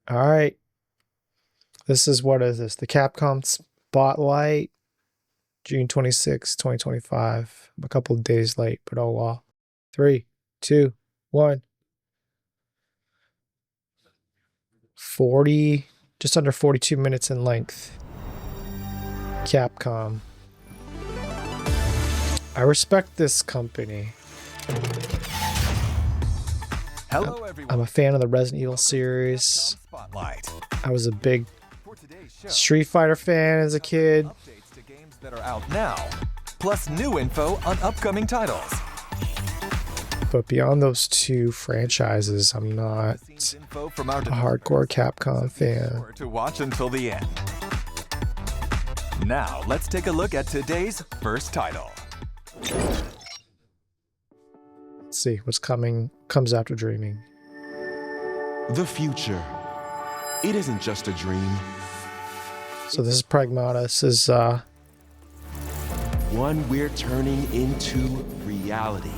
All right. What is this? The Capcom Spotlight, June 26, 2025. I'm a couple of days late, but oh well. 3, 2, 1. 40, just under 42 minutes in length. Capcom. I respect this company. Hello, everyone. I'm a fan of the Resident Evil series. I was a big Street Fighter fan as a kid. Updates to games that are out now, plus new info on upcoming titles. But beyond those two franchises, I'm not a hardcore Capcom fan. To watch until the end. Now, let's take a look at today's first title. Let's see what's comes after dreaming. The future. It isn't just a dream. So this is Pragmata. This is one we're turning into reality.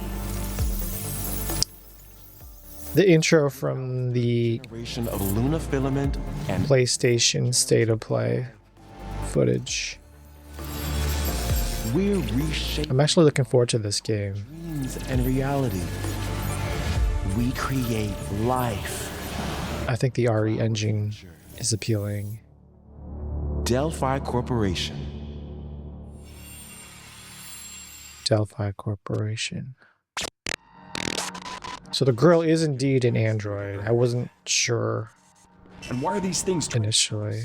The intro from the Generation of Luna Filament and PlayStation State of Play footage. We're reshaping I'm actually looking forward to this game. dreams and reality. We create life. I think the RE engine is appealing. Delphi Corporation. Delphi Corporation. So the girl is indeed an android. I wasn't sure And why are these things initially.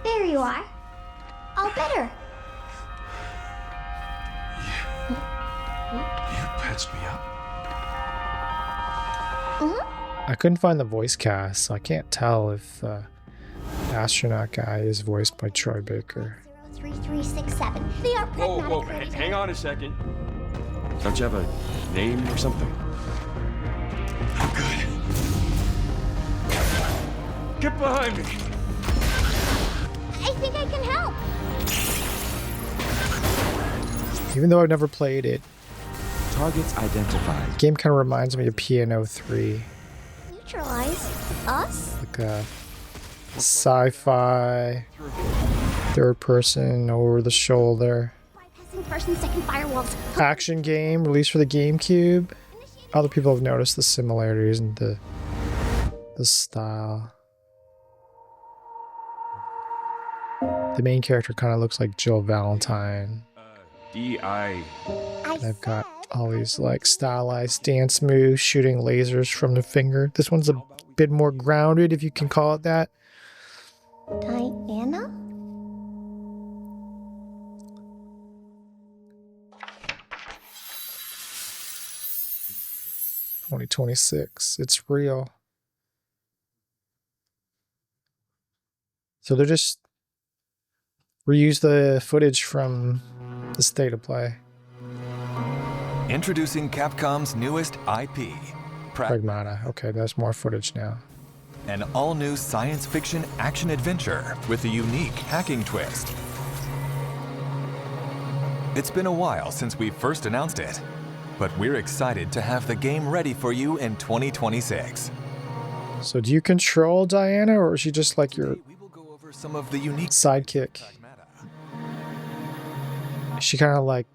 There you are. All better. You patched me up. I couldn't find the voice cast, so I can't tell if the astronaut guy is voiced by Troy Baker. 03367. They are pragmatic. Hang on a second. Don't you have a name or something? I'm good. Get behind me. I think I can help. Even though I've never played it, Targets identified. the game kind of reminds me of Piano 3. Neutralize us? Like a sci-fi, third person, over the shoulder Bypassing first and second firewalls. action game released for the GameCube. Other people have noticed the similarities in the style. The main character kind of looks like Jill Valentine. D.I. They've got all these like stylized dance moves, shooting lasers from the finger. This one's a bit more grounded, if you can call it that. Diana? $2026. It's real. So they're just reuse the footage from the State of Play. Introducing Capcom's newest IP, Pragmata. Okay, there's more footage now. an all-new science fiction action-adventure with a unique hacking twist. It's been a while since we first announced it, but we're excited to have the game ready for you in 2026. So do you control Diana, or is she just like your We will go over some of the unique sidekick? Is she kind of like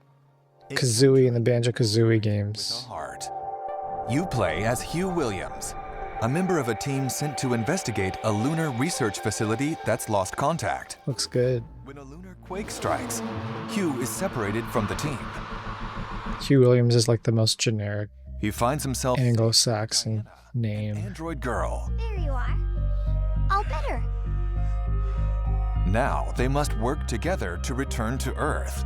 Kazooie in the Banjo-Kazooie games? Heart. You play as Hugh Williams, a member of a team sent to investigate a lunar research facility that's lost contact. Looks good. When a lunar quake strikes, Hugh is separated from the team. Hugh Williams is like the most generic He finds himself Anglo-Saxon an name. android girl. There you are. All better. Now they must work together to return to Earth.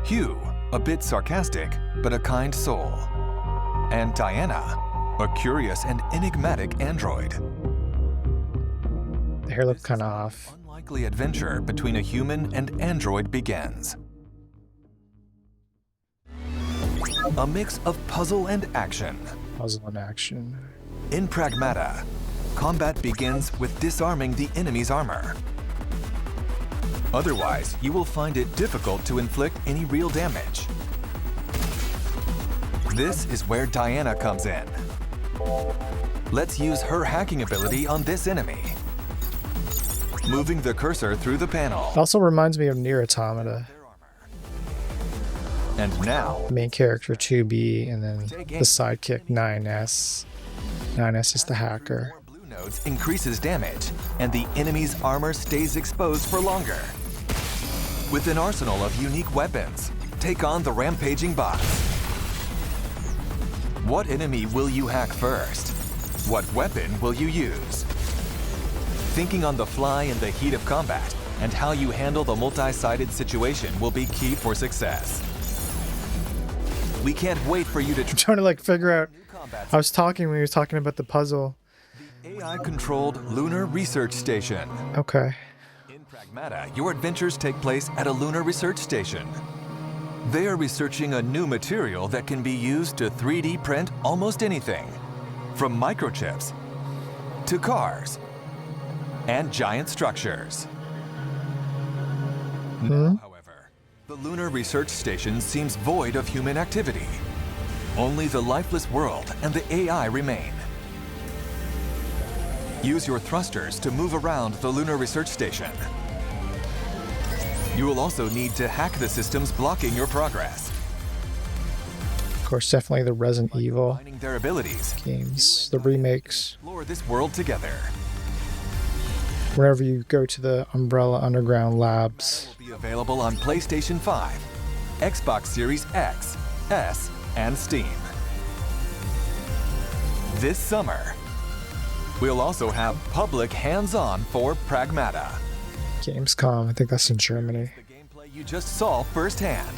Hugh, a bit sarcastic, but a kind soul. And Diana, a curious and enigmatic android. The hair looks kind of off. Unlikely adventure between a human and android begins. A mix of puzzle and action. Puzzle and action. In Pragmata, combat begins with disarming the enemy's armor. Otherwise, you will find it difficult to inflict any real damage. This is where Diana comes in. Let's use her hacking ability on this enemy. Moving the cursor through the panel. It also reminds me of Nier Automata. And now, Main character 2B, and then the sidekick 9S. 9S is the hacker. more blue nodes increases damage, and the enemy's armor stays exposed for longer. With an arsenal of unique weapons, take on the rampaging bots. What enemy will you hack first? What weapon will you use? Thinking on the fly in the heat of combat and how you handle the multi-sided situation will be key for success. We can't wait for you to I'm trying to like figure out. combat I was talking when he was talking about the puzzle. AI-controlled lunar research station. Okay. In Pragmata, your adventures take place at a lunar research station. They are researching a new material that can be used to 3D print almost anything, from microchips to cars and giant structures. Now, however, the lunar research station seems void of human activity. Only the lifeless world and the AI remain. Use your thrusters to move around the lunar research station. You will also need to hack the systems blocking your progress. Of course, definitely the Resident Evil Finding their abilities, games, the remakes. explore this world together. Whenever you go to the Umbrella Underground Labs. Will be available on PlayStation 5, Xbox Series X, S, and Steam. This summer, we'll also have public hands-on for Pragmata. Gamescom, I think that's in Germany. The gameplay you just saw firsthand,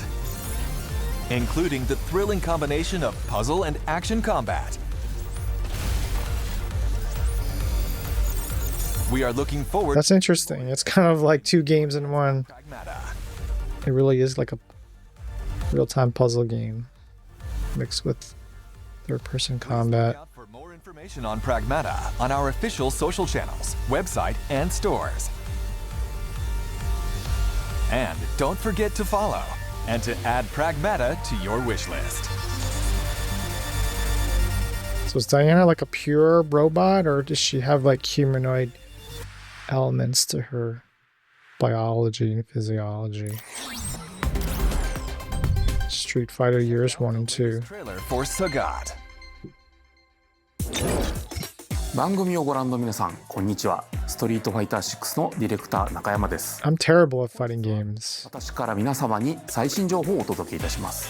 including the thrilling combination of puzzle and action combat. We are looking forward That's interesting. It's kind of like two games in one. to Pragmata. It really is like a real-time puzzle game mixed with third-person combat. Look out for more information on Pragmata on our official social channels, website, and stores. And don't forget to follow and to add Pragmata to your wish list. So is Diana like a pure robot, or does she have like humanoid elements to her biology and physiology? Street Fighter Years 1 and 2. Trailer for Sagat. 番組をご覧の皆さん、こんにちは。ストリートファイター6のディレクター中山です。 I'm terrible at fighting games. 私から皆様に最新情報をお届けいたします。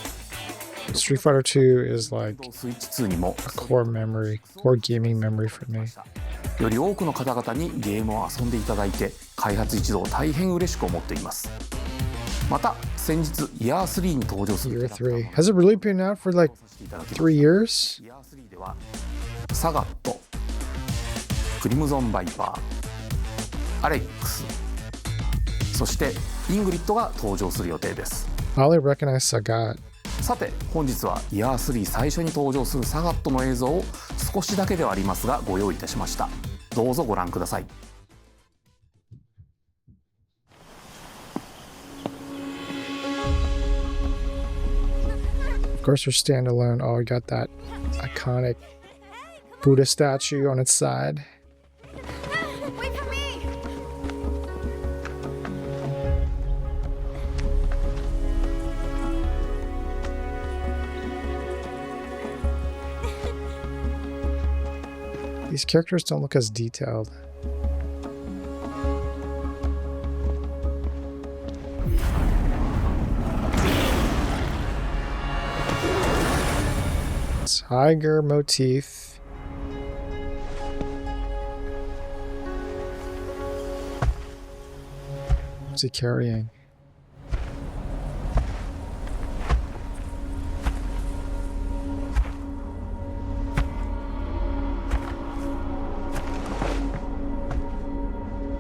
Street Fighter 2 is like スイッチ2にも core memory, core gaming memory for me. より多くの方々にゲームを遊んでいただいて、開発一同大変嬉しく思っています。また先日 Year 3に登場する Year 3. Has it really been out for like 3 years? Year 3ではサガット、クリムゾンバイパー、アレックス、そしてイングリッドが登場する予定です。 I only recognize Sagat. さて本日は Year 3最初に登場するサガットの映像を少しだけではありますがご用意いたしました。どうぞご覧ください。Of course, they're standalone. Oh, we got that iconic Buddha statue on its side. Wait for me! These characters don't look as detailed. Tiger motif. What's he carrying?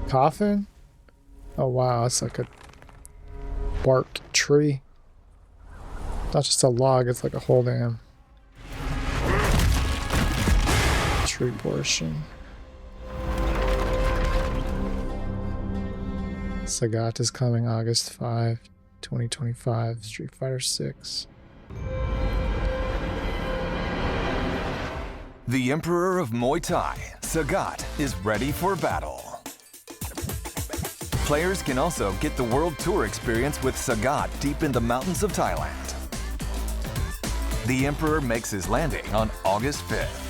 Coffin? Oh wow, it's like a bark tree. Not just a log, it's like a whole damn tree portion. Sagat is coming August 5, 2025. Street Fighter 6. The Emperor of Muay Thai, Sagat, is ready for battle. Players can also get the World Tour experience with Sagat deep in the mountains of Thailand. The Emperor makes his landing on August 5th.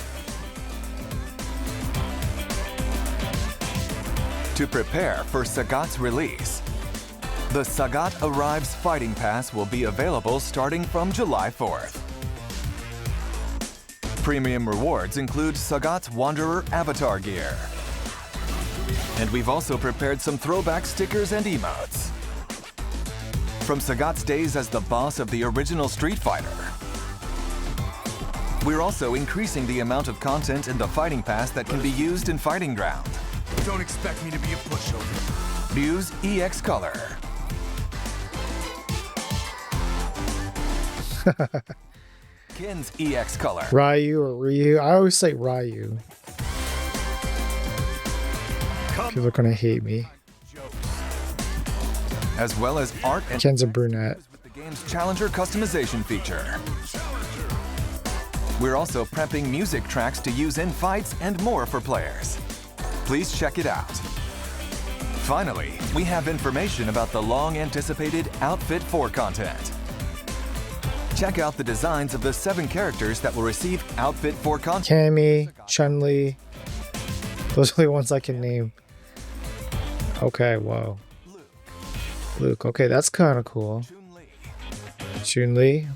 To prepare for Sagat's release, the Sagat Arrives Fighting Pass will be available starting from July 4th. Premium rewards include Sagat's Wanderer avatar gear. And we've also prepared some throwback stickers and emotes. From Sagat's days as the boss of the original Street Fighter, we're also increasing the amount of content in the Fighting Pass that can be used in Fighting Ground. Don't expect me to be a pushover. Use EX Color. Ken's EX Color. Ryu or Ryu? I always say Ryu. People are gonna hate me. As well as art and Ken's a brunette. with the game's Challenger customization feature. We're also prepping music tracks to use in fights and more for players. Please check it out. Finally, we have information about the long-anticipated Outfit 4 content. Check out the designs of the 7 characters that will receive Outfit 4 content. Cammy, Chun-Li. Those are the ones I can name. Okay, whoa. Luke, okay, that's kind of cool. Chun-Li,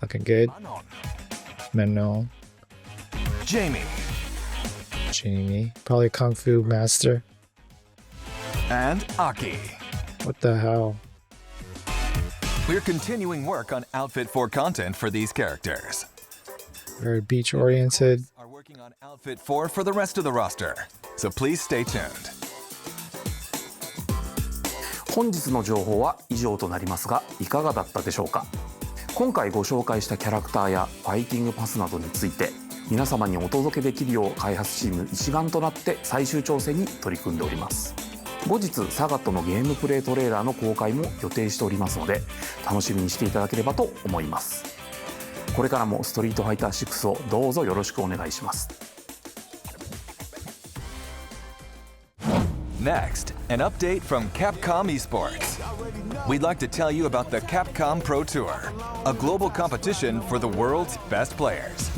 looking good. Manon, Jamie, Jamie, probably a Kung Fu master. and Aki. What the hell? We're continuing work on Outfit 4 content for these characters. Very beach oriented. Are working on Outfit 4 for the rest of the roster, so please stay tuned. 本日の情報は以上となりますが、いかがだったでしょうか。今回ご紹介したキャラクターやファイティングパスなどについて皆様にお届けできるよう開発チーム一丸となって最終調整に取り組んでおります。後日サガットのゲームプレイトレーラーの公開も予定しておりますので楽しみにしていただければと思います。これからもストリートファイター6をどうぞよろしくお願いします。Next, an update from Capcom Esports. We'd like to tell you about the Capcom Pro Tour, a global competition for the world's best players.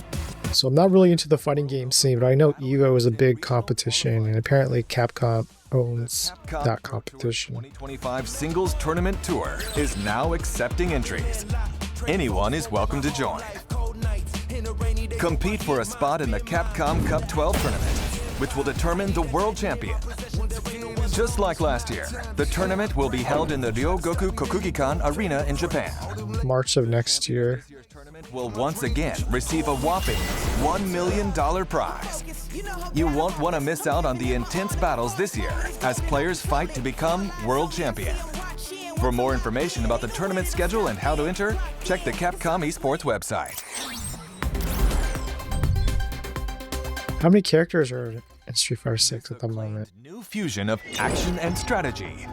So I'm not really into the fighting game scene, but I know EVO is a big competition, and apparently Capcom owns Capcom that Pro Tour competition. 2025 Singles Tournament Tour is now accepting entries. Anyone is welcome to join. Compete for a spot in the Capcom Cup 12 tournament, which will determine the world champion. Just like last year, the tournament will be held in the Ryogoku Kokugikan Arena in Japan. March of next year. This year's tournament will once again receive a whopping $1 million prize. You won't want to miss out on the intense battles this year as players fight to become world champion. For more information about the tournament schedule and how to enter, check the Capcom Esports website. How many characters are in Street Fighter 6 at the moment? New fusion of action and strategy.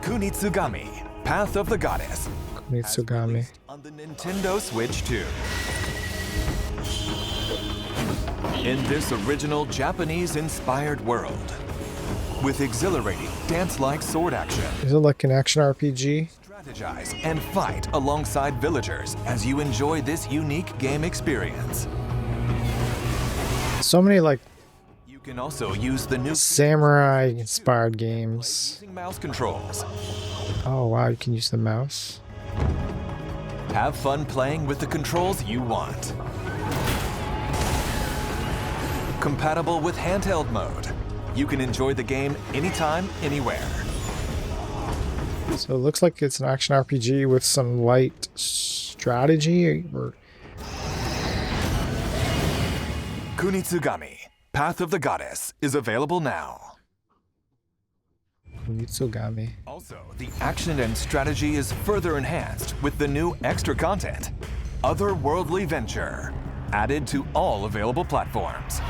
Kunitsu-Gami, Path of the Goddess. Kunitsu-Gami. On the Nintendo Switch 2. In this original Japanese-inspired world, with exhilarating dance-like sword action, Is it like an action RPG? strategize and fight alongside villagers as you enjoy this unique game experience. So many like You can also use the new samurai inspired games. using mouse controls. Oh wow, you can use the mouse. Have fun playing with the controls you want. Compatible with handheld mode. You can enjoy the game anytime, anywhere. So it looks like it's an action RPG with some light strategy or Kunitsu-Gami, Path of the Goddess, is available now. Kunitsu-Gami. Also, the action and strategy is further enhanced with the new extra content, Otherworldly Venture, added to all available platforms.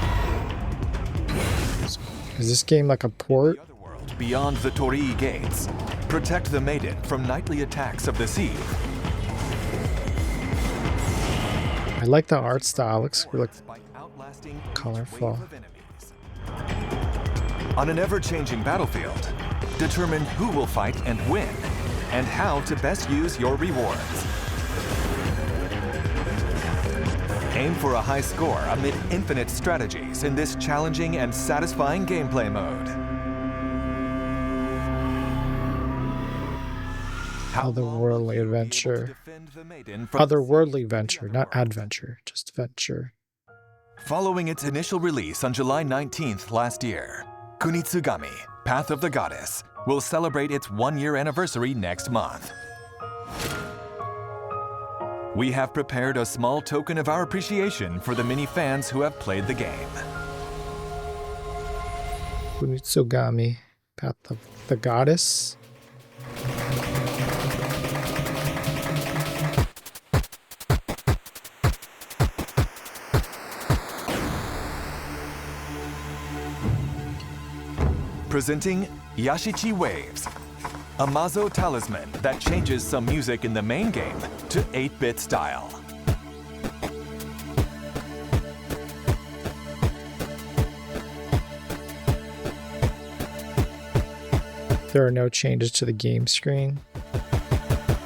Is this game like a port? The otherworld beyond the Torii gates. Protect the maiden from nightly attacks of the sea. I like the art style. Looks like By everlasting Colorful. wave of enemies. On an ever-changing battlefield, determine who will fight and win, and how to best use your rewards. Aim for a high score amid infinite strategies in this challenging and satisfying gameplay mode. Otherworldly adventure. Otherworldly venture, not adventure, just venture. Following its initial release on July 19th last year, Kunitsu-Gami, Path of the Goddess, will celebrate its one-year anniversary next month. We have prepared a small token of our appreciation for the many fans who have played the game. Kunitsu-Gami, Path of the Goddess. Presenting Yashichi Waves, a Mazo talisman that changes some music in the main game to 8-bit style. There are no changes to the game screen.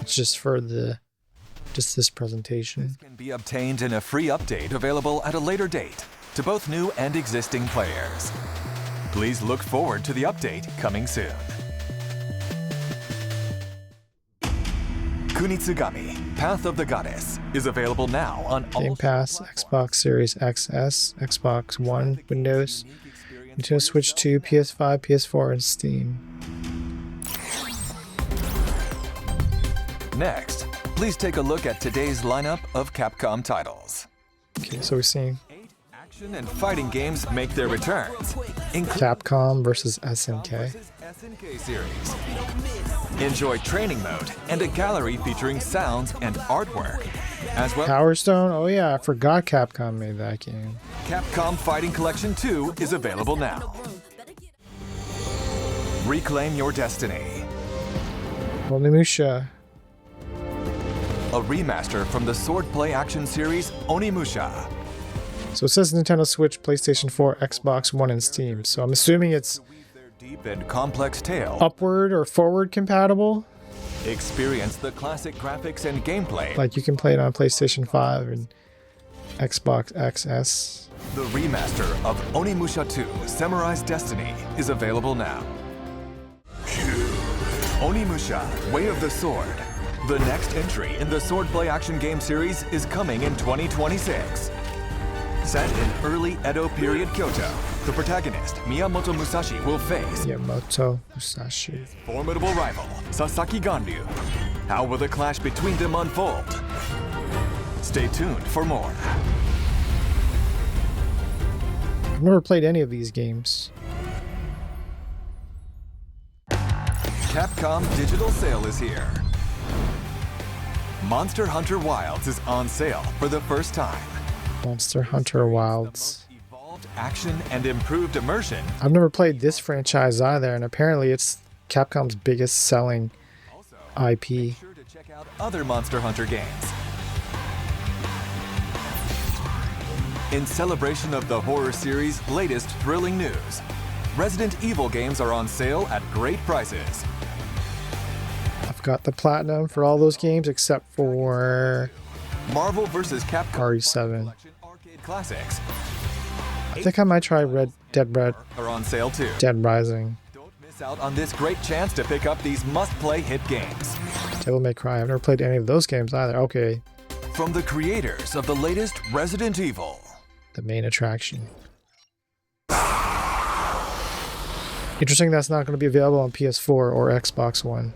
It's just for this presentation. This can be obtained in a free update available at a later date to both new and existing players. Please look forward to the update coming soon. Kunitsu-Gami, Path of the Goddess, is available now on all Game Pass, Xbox Series XS, Xbox One, Windows, Nintendo Switch 2, PS5, PS4, and Steam. Next, please take a look at today's lineup of Capcom titles. Okay, so we're seeing 8 action and fighting games make their returns, including Capcom versus SNK. SNK series. Enjoy training mode and a gallery featuring sounds and artwork, as well. Power Stone? Oh yeah, I forgot Capcom made that game. Capcom Fighting Collection 2 is available now. Reclaim your destiny. Onimusha. A remaster from the swordplay action series Onimusha. So it says Nintendo Switch, PlayStation 4, Xbox One, and Steam. So I'm assuming it's Weave their deep and complex tale. upward or forward compatible. Experience the classic graphics and gameplay. Like you can play it on PlayStation 5 and Xbox XS. The remaster of Onimusha 2 Samurai's Destiny is available now. Onimusha Way of the Sword. The next entry in the swordplay action game series is coming in 2026. Set in early Edo period Kyoto, the protagonist Miyamoto Musashi will face Miyamoto Musashi. formidable rival Sasaki Ganryu. How will the clash between them unfold? Stay tuned for more. I've never played any of these games. Capcom Digital Sale is here. Monster Hunter Wilds is on sale for the first time. Monster Hunter Wilds. Evolved action and improved immersion. I've never played this franchise either, and apparently it's Capcom's biggest selling Also, IP. be sure to check out other Monster Hunter games. In celebration of the horror series' latest thrilling news, Resident Evil games are on sale at great prices. I've got the platinum for all those games except for Marvel vs. Capcom RE7. Collection Arcade Classics I think I might try Dead are on sale too. Rising. Don't miss out on this great chance to pick up these must-play hit games. Devil May Cry. I've never played any of those games either. Okay, From the creators of the latest Resident Evil. the main attraction. Interesting that's not going to be available on PS4 or Xbox One.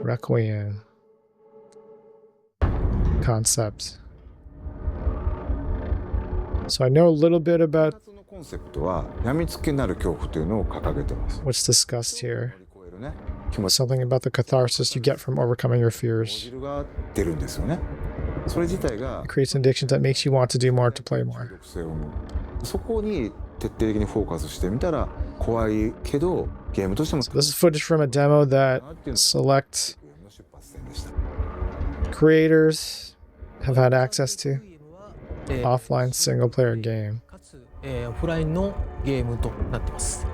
Requiem. Concept. So I know a little bit about そのコンセプトは病みつきになる恐怖というのを掲げてます。 what's discussed here. 乗り越えるね、気持ち Something about the catharsis you get from overcoming your fears. 汁が出るんですよね。それ自体が It creates addictions that makes you want to do more, to play more. 中毒性を持る。そこに徹底的にフォーカスしてみたら怖いけどゲームとしても This is footage from a demo that select ゲームの出発点でした。 creators have had access to. Offline single player game. オフラインのゲームとなってます。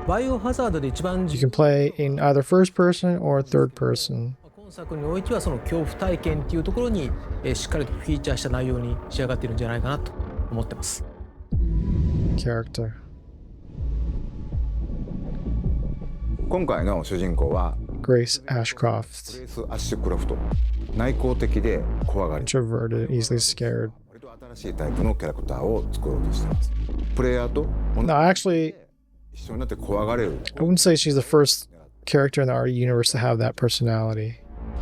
バイオハザードで一番 You can play in either first person or third person. 今作においてはその恐怖体験っていうところにしっかりとフィーチャーした内容に仕上がっているんじゃないかなと思ってます。Character. 今回の主人公は Grace グ Ashcroft. レース・アッシュクロフト。内向的で怖がり、 Introverted, easily scared. 割と新しいタイプのキャラクターを作ろうとしています。プレイヤーと No, actually, 一緒になって怖がれる I wouldn't say she's the first character in the RE universe to have that personality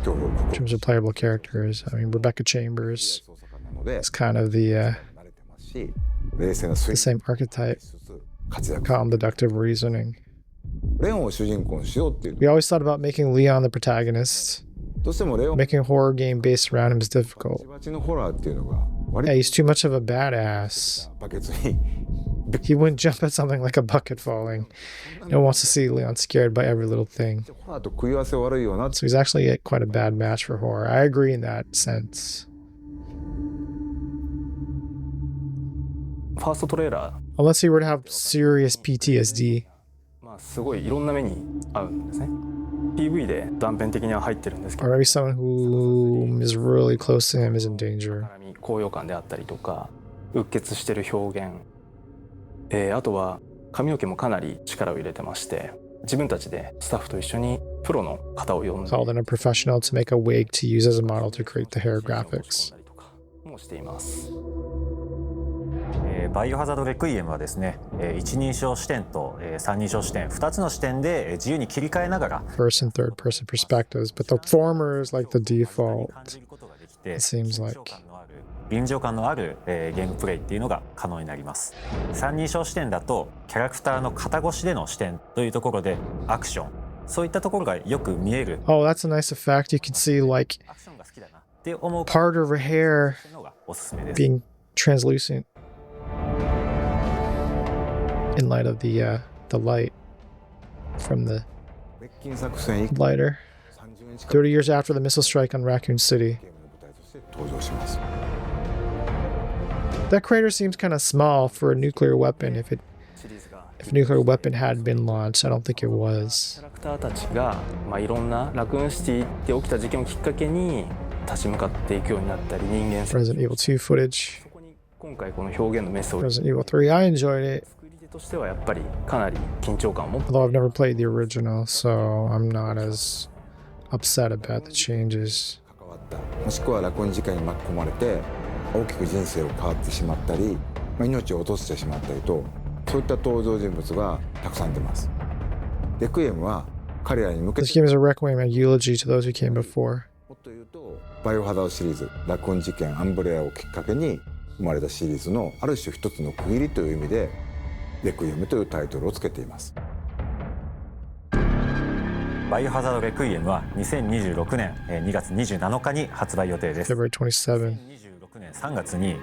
恐怖を in terms of playable characters. I mean, Rebecca Chambers 捜査官なので is kind of the 慣れてますし、冷静な推 the 理 same archetype, しつつ活躍。 calm, deductive reasoning. レオンを主人公にしようっていう We always thought about making Leon the protagonist. どうしてもレオン Making a horror game based around him is difficult. バチバチのホラーっていうのが割 Yeah, と he's too much of a badass. バケツに He wouldn't jump at something like a bucket falling. No one wants to see Leon scared by every little thing. ホラーと食い合わせ悪いよなって So he's actually quite a bad match for horror. I agree in that sense. ファーストトレーラ Unless he were to have serious PTSD. ー、すごいいろんな目に合うんですね。PV で断片的には入ってるんですけ Or ど、 maybe someone who is really close to him is in danger. 高揚感であったりとか、うっ血してる表現、あとは髪の毛もかなり力を入れてまして、自分たちでスタッフと一緒にプロの方を呼んで Called in a professional to make a wig to use as a model to create the hair graphics. もしています。バイオハザードレクイエムはですね、一人称視点と三人称視点2つの視点で自由に切り替えながら First and third person perspectives, but the former is like the default. It seems like. 臨場感のあるゲームプレイっていうのが可能になります。三人称視点だとキャラクターの肩越しでの視点というところでアクション、そういったところがよく見える。 Oh, that's a nice effect. You can see like アクションが好きだなって思う part of her hair のがおすすめです。 being translucent in light of the light from the 滅菌作戦以降 lighter. 30年近く 30 years after the missile strike on Raccoon City. ゲームの舞台として登場します。 That crater seems kind of small for a nuclear weapon. If a nuclear weapon had been launched, I don't think it キ was. ャラクターたちが、いろんなラクーンシティで起きた事件をきっかけに立ち向かっていくようになったり、人間性 Resident Evil 2 footage. そこに今回この表現のメスを Resident Evil 3, I enjoyed it. 作り手としてはやっぱりかなり緊張感を持って Although I've never played the original, so I'm not as upset about the changes. 関わったもしくはラコン事件に巻き込まれて大きく人生を変わってしまったり、命を落としてしまったりと、そういった登場人物がたくさん出ます。レクイエムは彼らに向け This て game is a requiem and eulogy to those who came before. もっと言うとバイオハザードシリーズラコン事件アンブレアをきっかけに生まれたシリーズのある種一つの区切りという意味でレクイエムというタイトルをつけています。バイオハザードレクイエムは2026年2月27日に発売予定です。 February 27, 2026年3月に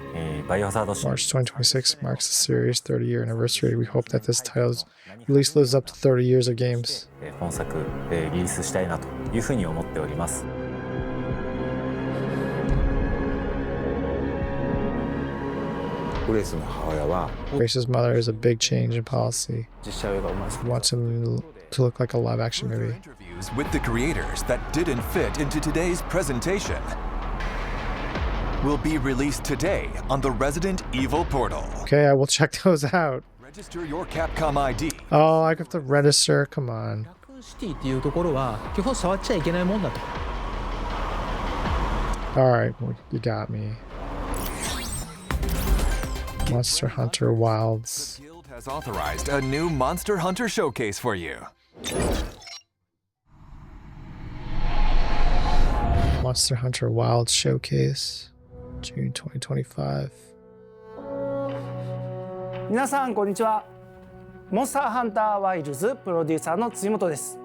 バイオハザード March 2026 marks the series' 30-year anniversary. We hope that this title's release lives up to 30 years of games. 本作リリースしたいなというふうに思っております。グレースの母親は Grace's mother is a big change in policy. 実写映画をまず Wants him to look like a live-action movie. Interviews with the creators that didn't fit into today's presentation will be released today on the Resident Evil portal. Okay, I will check those out. Register your Capcom ID. Oh, I have to register. Come on. ラクーンシティっていうところは基本触っちゃいけないもんだと。 All right, well, you got me. Monster Hunter Wilds. The Guild has authorized a new Monster Hunter showcase for you. Monster Hunter Wilds Showcase, June 2025. 皆さんこんにちは。モンスターハンターワイルズプロデューサーの辻本です。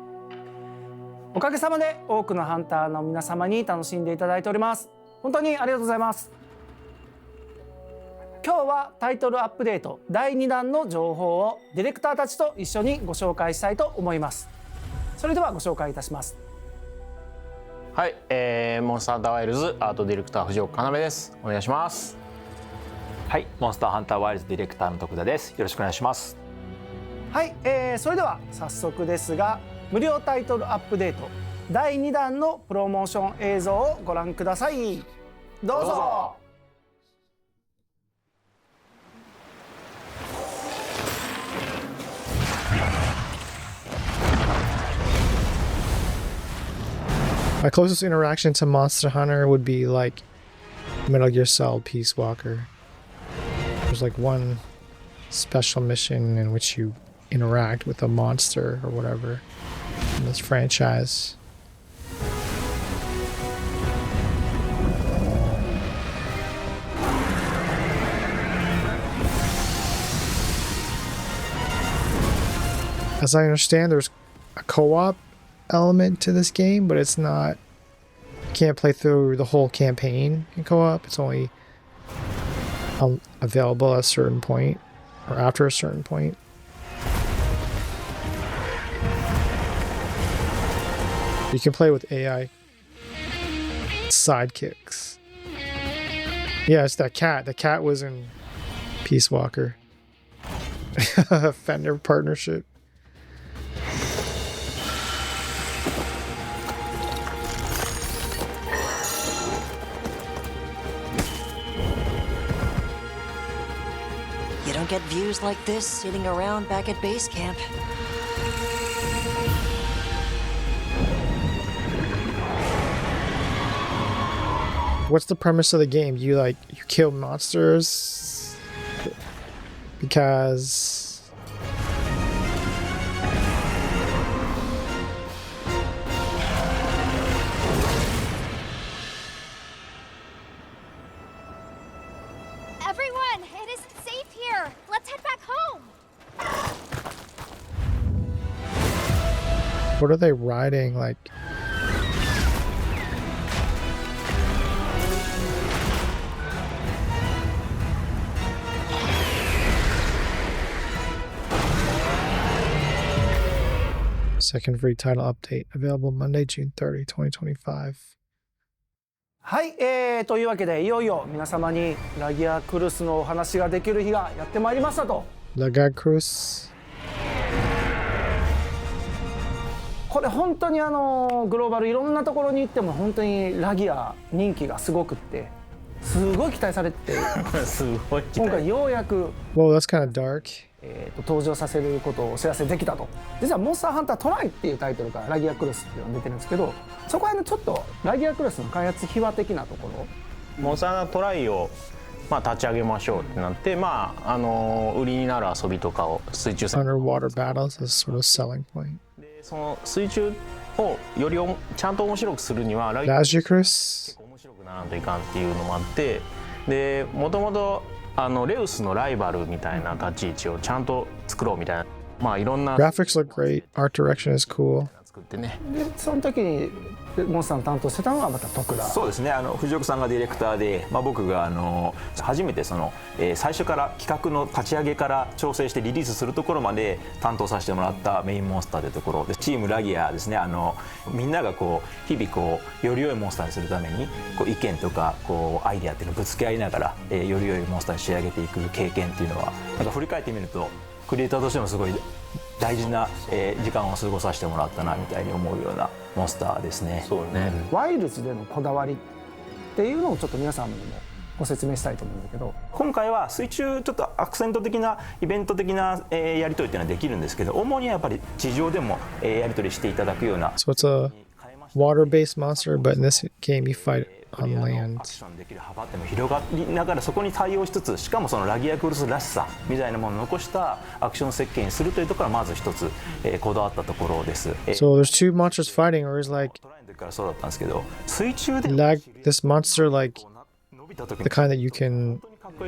おかげさまで多くのハンターの皆様に楽しんでいただいております。本当にありがとうございます。今日はタイトルアップデート第2弾の情報をディレクターたちと一緒にご紹介したいと思います。それではご紹介いたします。はい、モンスターハンターワイルズアートディレクター藤岡要です。お願いします。はい、モンスターハンターワイルズディレクターの徳田です。よろしくお願いします。はい、それでは早速ですが無料タイトルアップデート第2弾のプロモーション映像をご覧ください。どうぞ。My closest interaction to Monster Hunter would be like Metal Gear Solid Peace Walker. There's like one special mission in which you interact with a monster or whatever in this franchise. As I understand, there's a co-op element to this game, but it's not, you can't play through the whole campaign in co-op. It's only available at a certain point or after a certain point. You can play with AI sidekicks. Yeah, it's that cat. The cat was in Peace Walker. Fender partnership. You don't get views like this sitting around back at base camp. What's the premise of the game? You kill monsters because Everyone, it isn't safe here. Let's head back home. what are they riding like? Second free title update available Monday, June 30, 2025. はい、というわけでいよいよ皆様にラギアクルスのお話ができる日がやってまいりましたと。ラギアクルス。これ本当にグローバルいろんなところに行っても本当にラギア人気がすごくってすごい期待されてすごい期待。今回ようやく Well, that's kind of dark. 登場させることをお知らせできたと。実はモンスターハンタートライっていうタイトルからラギアクルスっていうのが出てるんですけど、そこはちょっとラギアクルスの開発秘話的なところ、モンスターハンタートライを立ち上げましょうってなって、売りになる遊びとかを水中Underwater battles is sort of selling point. でその水中をよりちゃんと面白くするにはラギアクルス結構面白くならんといかんっていうのもあって、でもともとレウスのライバルみたいな立ち位置をちゃんと作ろうみたいな、いろんな Graphics look great. Art direction is cool. 作ってね。でその時にモンスターの担当してたのがまた徳田。そうですね、藤岡さんがディレクターで、僕が初めて最初から企画の立ち上げから調整してリリースするところまで担当させてもらったメインモンスターというところで、チームラギアですね、みんなが日々より良いモンスターにするために意見とかアイデアっていうのをぶつけ合いながら、より良いモンスターに仕上げていく経験っていうのは振り返ってみるとクリエイターとしてもすごい大事な時間を過ごさせてもらったなみたいに思うようなモンスターですね。そうね。ワイルズでのこだわりっていうのをちょっと皆さんにもご説明したいと思うんだけど、今回は水中ちょっとアクセント的なイベント的なやり取りっていうのはできるんですけど、主にはやっぱり地上でもやり取りしていただくような。So it's a water-based monster, but in this game you fight on land. アクションできる幅っていうのを広がりながらそこに対応しつつ、しかもそのラギアクルスらしさみたいなものを残したアクション設計にするというところがまず一つこだわったところです。So there's two monsters fighting, or is like トライの時からそうだったんですけど、水中でthis monster like the kind that you can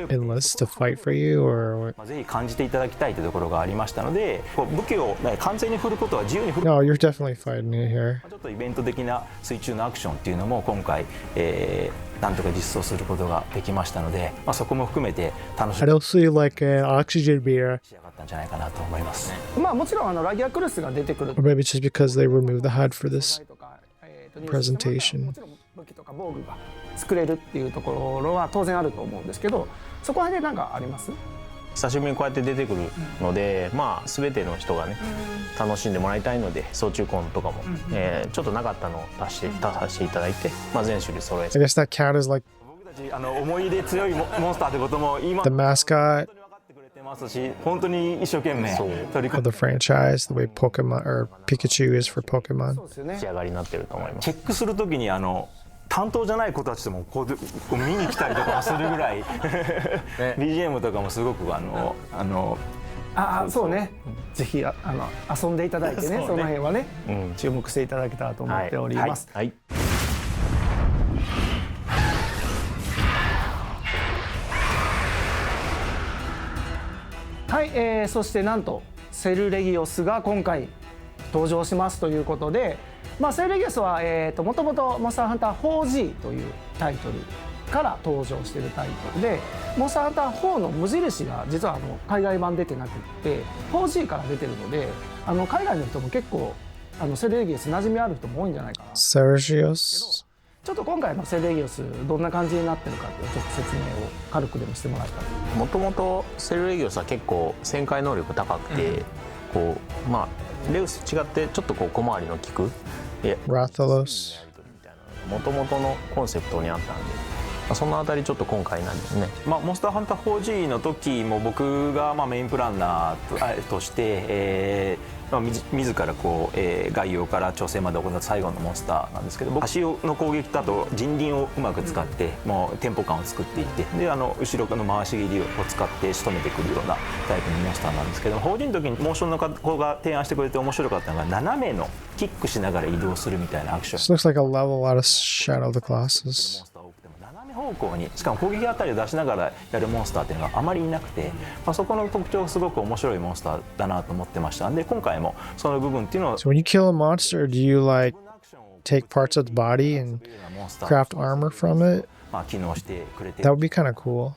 enlist to fight for you, or ぜひ感じていただきたいというところがありましたので、武器を完全に振ることは自由に振る。No, you're definitely fighting it here. ちょっとイベント的な水中のアクションっていうのも今回、なんとか実装することができましたので、そこも含めて楽しみ I don't see like an oxygen meter. 仕上がったんじゃないかなと思います。もちろんラギアクルスが出てくる。Or maybe it's just because they removed the HUD for this presentation. もちろん武器とか防具が作れるっていうところは当然あると思うんですけど、そこら辺で何かあります？久しぶりにこうやって出てくるので、まあ全ての人がね楽しんでもらいたいので、総中婚とかも、ちょっとなかったのを出させていただいて、まあ全種類揃えて。I guess that cat is like 思い入れ強いモンスターってことも今 the mascot ますし、本当に一生懸命取り組 of the franchise, the way Pokemon or Pikachu is for Pokemon. 仕上がりになってると思います。チェックするときに担当じゃない子たちともこう見に来たりとかもするぐらいBGM とかもすごくそうね、ぜひ遊んでいただいてね、その辺はね、注目していただけたらと思っております。はい。はい、そしてなんとセルレギオスが今回登場しますということで、セルレギオスはもともとモンスターハンター 4G というタイトルから登場しているタイトルで、モンスターハンター4の無印が実は海外版出てなくって 4G から出てるので、海外の人も結構セルレギオス馴染みある人も多いんじゃないかな。Sergius. ちょっと今回のセルレギオスどんな感じになってるかっていうちょっと説明を軽くでもしてもらいたい。もともとセルレギオスは結構旋回能力高くて、こうレウスと違ってちょっとこう小回りの利くRathalos もともとのコンセプトにあったんで、そのあたりちょっと今回なんですね。モンスターハンター 4G の時も僕がメインプランナーとして、自らこう、概要から調整まで行った最後のモンスターなんですけど、僕足の攻撃だと人輪をうまく使って、もうテンポ感を作っていて、で後ろの回し切りを使って仕留めてくるようなタイプのモンスターなんですけど、4G の時にモーションの子が提案してくれて面白かったのが、斜めのキックしながら移動するみたいなアクション。 This looks like a level out of Shadow of the Colossus. 方向にしかも攻撃あたりを出しながらやるモンスターっていうのがあまりいなくて、そこの特徴がすごく面白いモンスターだなと思ってましたんで、今回もその部分っていうのを So when you kill a monster, do you like take parts of the body and craft armor from it? 機能してくれて That would be kind of cool.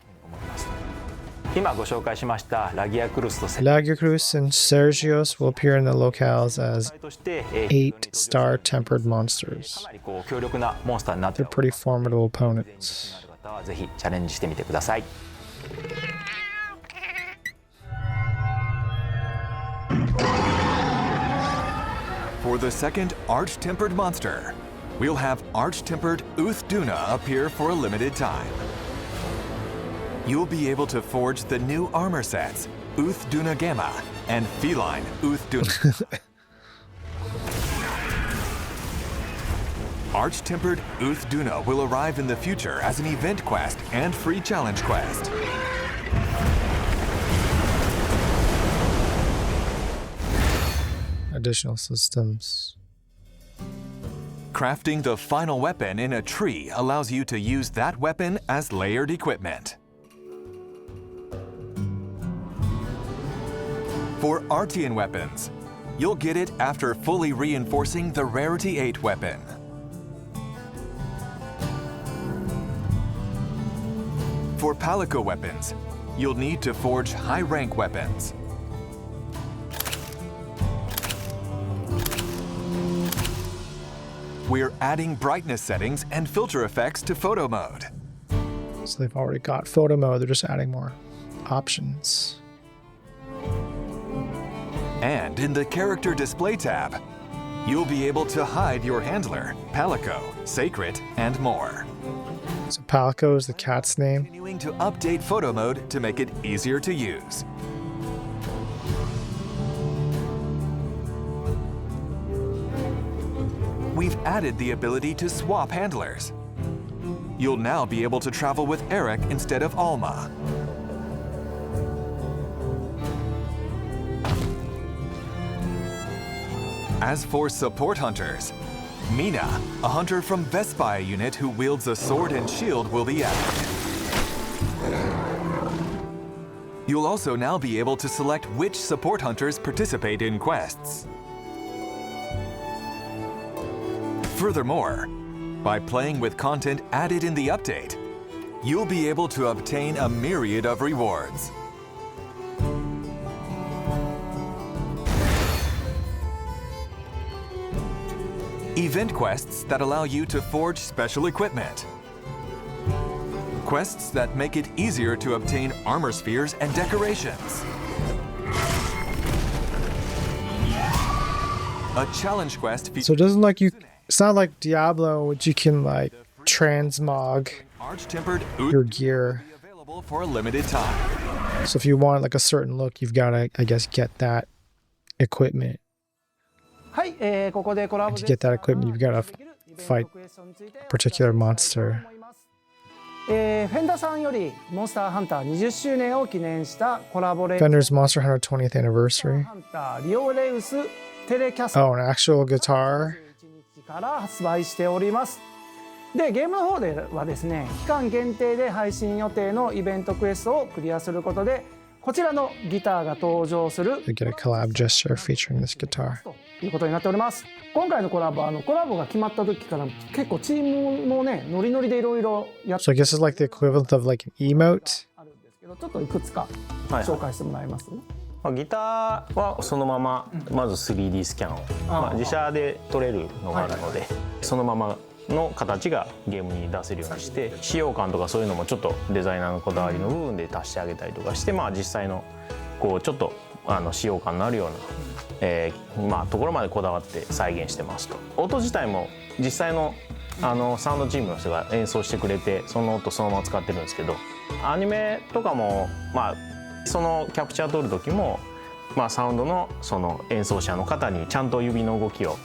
今ご紹介しましたラギアクルスと Lagiacrus and Sergius will appear in the locales as 8-star tempered monsters. かなりこう強力なモンスターになって They're pretty formidable opponents. 方はぜひチャレンジしてみてください。For the second Arch-Tempered monster, we'll have Arch-Tempered Uthduna appear for a limited time. You'll be able to forge the new armor sets, Uthduna-Gamma and Feline Uthduna. Arch-Tempered Uthduna will arrive in the future as an event quest and free challenge quest. Additional systems. Crafting the final weapon in a tree allows you to use that weapon as layered equipment. For Artian weapons, you'll get it after fully reinforcing the Rarity 8 weapon. For Palico weapons, you'll need to forge high-rank weapons. We're adding brightness settings and filter effects to photo mode. So they've already got photo mode, they're just adding more options. And in the Character Display tab, you'll be able to hide your handler, Palico, Sacred, and more. So Palico is the cat's name. Continuing to update photo mode to make it easier to use. We've added the ability to swap handlers. You'll now be able to travel with Eric instead of Alma. As for support hunters, Mina, a hunter from Vespia unit who wields a sword and shield, will be added. You'll also now be able to select which support hunters participate in quests. Furthermore, by playing with content added in the update, you'll be able to obtain a myriad of rewards. Event quests that allow you to forge special equipment. Quests that make it easier to obtain armor spheres and decorations. A challenge quest So it doesn't like you. It's not like Diablo, which you can like transmog your gear. For a limited time. So if you want like a certain look, you've got to, I guess, get that equipment. はい、ここでコラボ To get that equipment, you've got to fight a particular monster. フェンダーさんよりモンスターハンター20周年を記念したコラボレーション Fender's Monster Hunter 20th anniversary. ハンターリオレウステレキャスト Oh, an actual guitar. から発売しております。でゲームの方ではですね、期間限定で配信予定のイベントクエストをクリアすることでこちらのギターが登場する They get a collab gesture featuring this guitar. ということになっております。今回のコラボコラボが決まった時から結構チームもねノリノリでいろいろやって So I guess it's like the equivalent of like an emote. あるんですけど、ちょっといくつか紹介してもらえます？ギターはそのまままず 3D スキャンを、自社で撮れるのがあるので、そのままの形がゲームに出せるようにして、使用感とかそういうのもちょっとデザイナーのこだわりの部分で足してあげたりとかして、実際のこうちょっと使用感のあるような、ところまでこだわって再現してますと。音自体も実際のサウンドチームの人が演奏してくれて、その音そのまま使ってるんですけど、アニメとかもそのキャプチャー撮る時も、サウンドのその演奏者の方にちゃんと指の動きを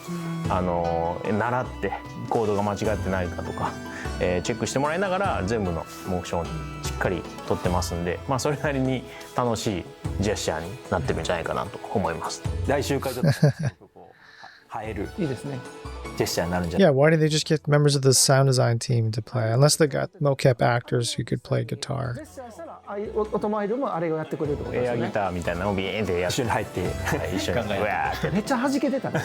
習ってコードが間違ってないかとか、チェックしてもらいながら全部のモーションをしっかり撮ってますんで、それなりに楽しいジェスチャーになってるんじゃないかなと思います。来週からちょっと映えるいいですね。ジェスチャーになるんじゃない Yeah, why didn't they just get members of the sound design team to play? Unless they got mocap actors who could play guitar. ジェスチャーしたら音マイルもあれをやってくれるってことですよね。エアギターみたいなのをビーンってやって一緒に入って一緒にうわーってめっちゃ弾けてたね。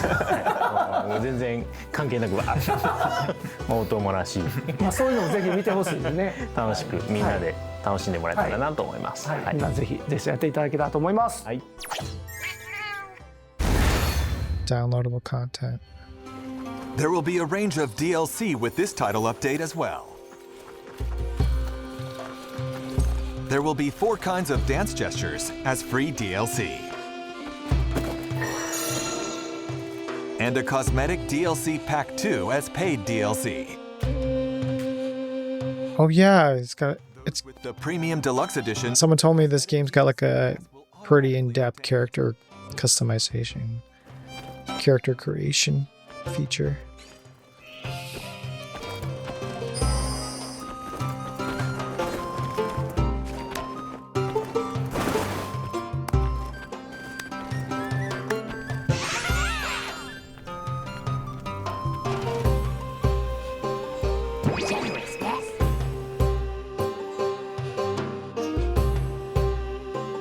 もう全然関係なくわー音もらしいそういうのをぜひ見てほしいですね。楽しくみんなで楽しんでもらえたらなと思います。みんなぜひジェスチャーやっていただけたらと思います。はい。Downloadable content. There will be a range of DLC with this title update as well. There will be 4 kinds of dance gestures as free DLC. And a cosmetic DLC Pack 2 as paid DLC. Oh yeah, it's With the Premium Deluxe Edition, someone told me this game's got like a pretty in-depth character customization, character creation feature.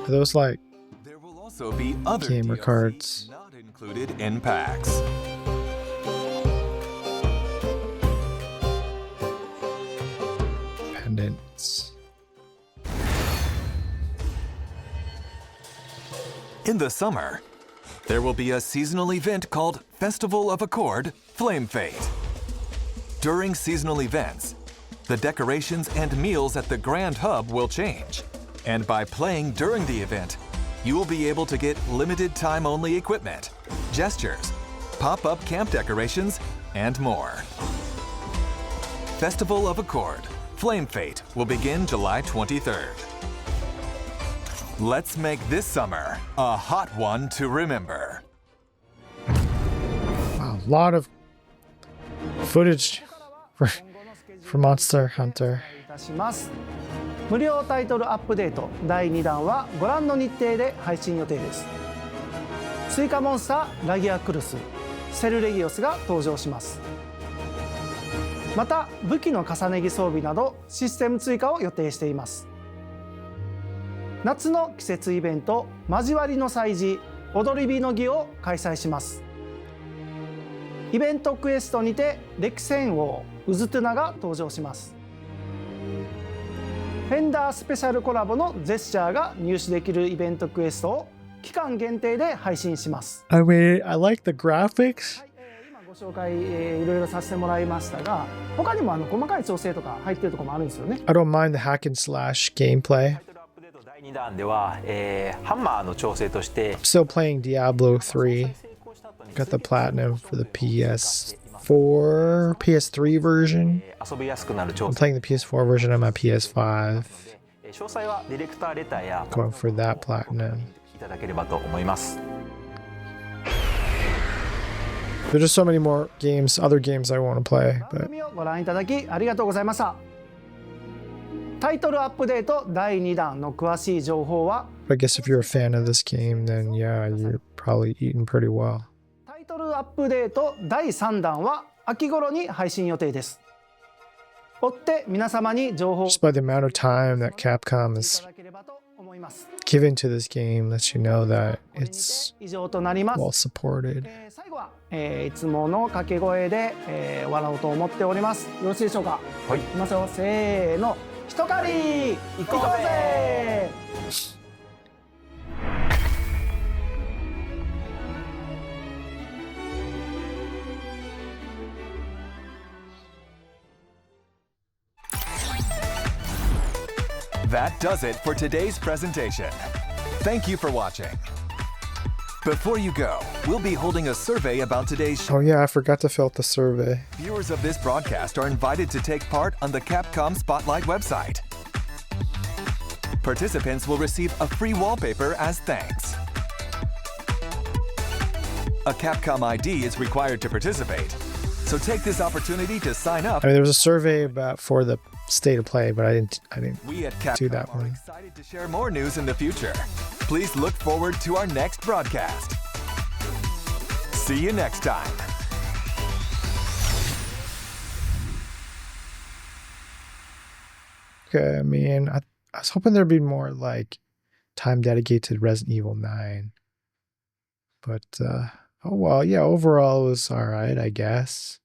Are those like there will also be other gamer DLC cards? not included in packs. Pendants. In the summer, there will be a seasonal event called Festival of Accord Flame Fate. During seasonal events, the decorations and meals at the Grand Hub will change. And by playing during the event, you will be able to get limited time only equipment, gestures, pop-up camp decorations, and more. Festival of Accord Flame Fate will begin July 23rd. Let's make this summer a hot one to remember. Wow, a lot of footage for Monster Hunter. 無料タイトルアップデート第2弾はご覧の日程で配信予定です。追加モンスターラギアクルス、セルレギオスが登場します。また武器の重ね着装備などシステム追加を予定しています。夏の季節イベント交わりの祭事踊り火の儀を開催します。イベントクエストにて歴戦王ウズトゥナが登場します。フェンダースペシャルコラボのジェスチャーが入手できるイベントクエストを期間限定で配信します。I mean, I like the graphics, 紹介、いろいろさせてもらいましたが、他にも細かい調整とか入ってるところもあるんですよね。I don't mind the hack and slash gameplay. 第2弾では、ハンマーの調整として I'm still playing Diablo 3. Got the platinum for the PS4, PS3 version. 遊びやすくなる調 I'm 整 playing the PS4 version on my PS5. 詳細はディレクターレターや Going for that platinum. いただければと思います。 There's just so many more games, other games I want to play. 番 But 組をご覧いただきありがとうございました。タイトルアップデート第2弾の詳しい情報は I guess if you're a fan of this game, then yeah, you're probably eating pretty well. タイトルアップデート第3弾は秋頃に配信予定です。追って皆様に情報を Just by the amount of time that Capcom い is ただければと思います。 given to this game lets you know that これにて it's 以上となります。 well supported. 最後は、いつもの掛け声で、終わろうと思っております。よろしいでしょうか。はい。いきますよ。せーの。一狩り行こうぜ。That does it for today's presentation. Thank you for watching. Before you go, we'll be holding a survey about today's show. Oh yeah, I forgot to fill out the survey. Viewers of this broadcast are invited to take part on the Capcom Spotlight website. Participants will receive a free wallpaper as thanks. A Capcom ID is required to participate, so take this opportunity to sign up. I mean, there was a survey about for the state of play, but I didn't We at do Capcom that are one. excited to share more news in the future. Please look forward to our next broadcast. See you next time. Okay, I mean, I was hoping there'd be more like time dedicated to Resident Evil 9. But oh well, yeah, overall it was alright, I guess.